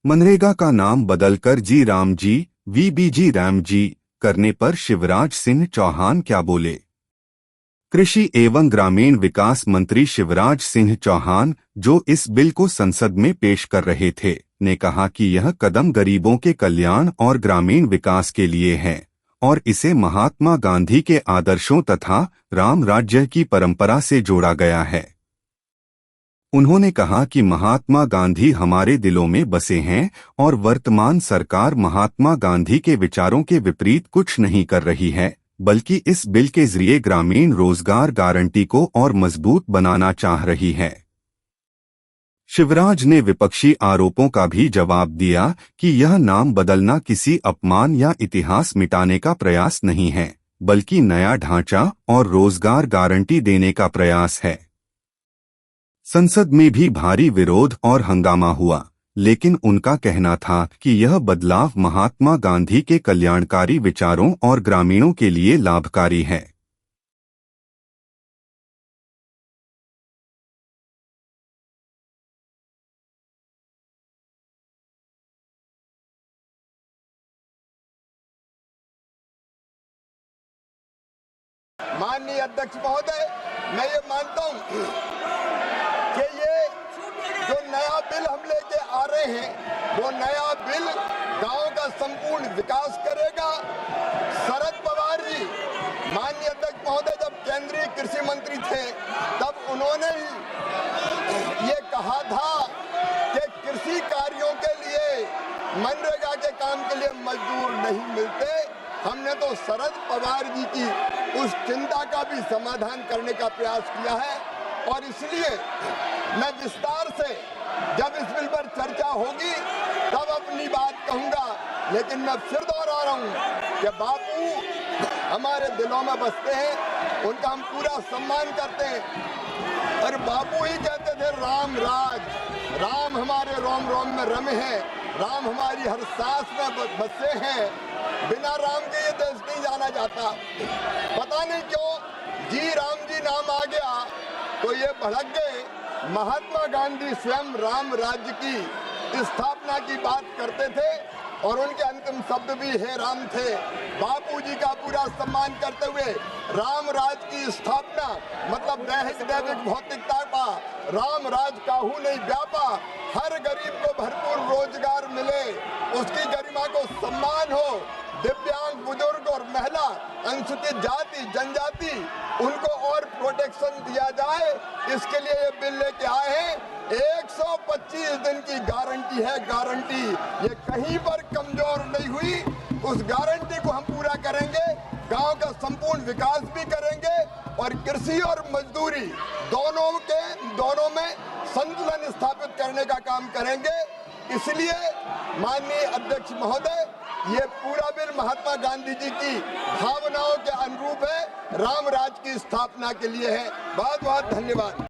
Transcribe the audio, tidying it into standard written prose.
मनरेगा का नाम बदलकर जी राम जी वीबीजी राम जी करने पर शिवराज सिंह चौहान क्या बोले? कृषि एवं ग्रामीण विकास मंत्री शिवराज सिंह चौहान, जो इस बिल को संसद में पेश कर रहे थे, ने कहा कि यह कदम गरीबों के कल्याण और ग्रामीण विकास के लिए है और इसे महात्मा गांधी के आदर्शों तथा राम राज्य की परंपरा से जोड़ा गया है। उन्होंने कहा कि महात्मा गांधी हमारे दिलों में बसे हैं और वर्तमान सरकार महात्मा गांधी के विचारों के विपरीत कुछ नहीं कर रही है, बल्कि इस बिल के जरिए ग्रामीण रोजगार गारंटी को और मजबूत बनाना चाह रही है। शिवराज ने विपक्षी आरोपों का भी जवाब दिया कि यह नाम बदलना किसी अपमान या इतिहास मिटाने का प्रयास नहीं है, बल्कि नया ढांचा और रोजगार गारंटी देने का प्रयास है। संसद में भी भारी विरोध और हंगामा हुआ, लेकिन उनका कहना था कि यह बदलाव महात्मा गांधी के कल्याणकारी विचारों और ग्रामीणों के लिए लाभकारी है। माननीय अध्यक्ष महोदय, मैं ये मानता हूँ कि ये जो नया बिल हम लेके आ रहे हैं, वो नया बिल गांव का संपूर्ण विकास करेगा। शरद पवार जी, माननीय अध्यक्ष महोदय, जब केंद्रीय कृषि मंत्री थे, तब उन्होंने ही ये कहा था कि कृषि कार्यों के लिए, मनरेगा के काम के लिए मजदूर नहीं मिलते। हमने तो शरद पवार जी की उस चिंता का भी समाधान करने का प्रयास किया है और इसलिए मैं विस्तार से जब इस बिल पर चर्चा होगी तब अपनी बात कहूंगा, लेकिन मैं फिर दोहरा रहा हूं कि बापू हमारे दिलों में बसते हैं, उनका हम पूरा सम्मान करते हैं और बापू ही कहते थे राम राज, राम हमारे रोम रोम में रमे हैं, राम हमारी हर सांस में बसे हैं, बिना राम के ये देश नहीं जाना जाता। पता नहीं क्यों जी राम जी नाम आ गया तो ये भड़क गए। महात्मा गांधी स्वयं राम राज्य की स्थापना की बात करते थे और उनके अंतिम शब्द भी हे राम थे। बापूजी का पूरा सम्मान करते हुए राम राज की स्थापना मतलब दैहिक दैविक भौतिकता का राम राज काहू नहीं व्यापा, हर गरीब को भरपूर रोजगार मिले, उसकी गरिमा को सम्मान हो, दिव्यांग, बुजुर्ग और महिला, अनुसूचित जाति जनजाति, उनको और प्रोटेक्शन दिया जाए, इसके लिए ये बिल लेके आए हैं। 125 दिन की गारंटी है, गारंटी ये कहीं पर कमजोर नहीं हुई। उस गारंटी को हम पूरा करेंगे, गांव का संपूर्ण विकास भी करेंगे और कृषि और मजदूरी दोनों में संतुलन स्थापित करने का काम करेंगे। इसलिए माननीय अध्यक्ष महोदय, ये पूरा बिल महात्मा गांधी जी की भावनाओं के अनुरूप है, राम राज की स्थापना के लिए है। बहुत बहुत धन्यवाद।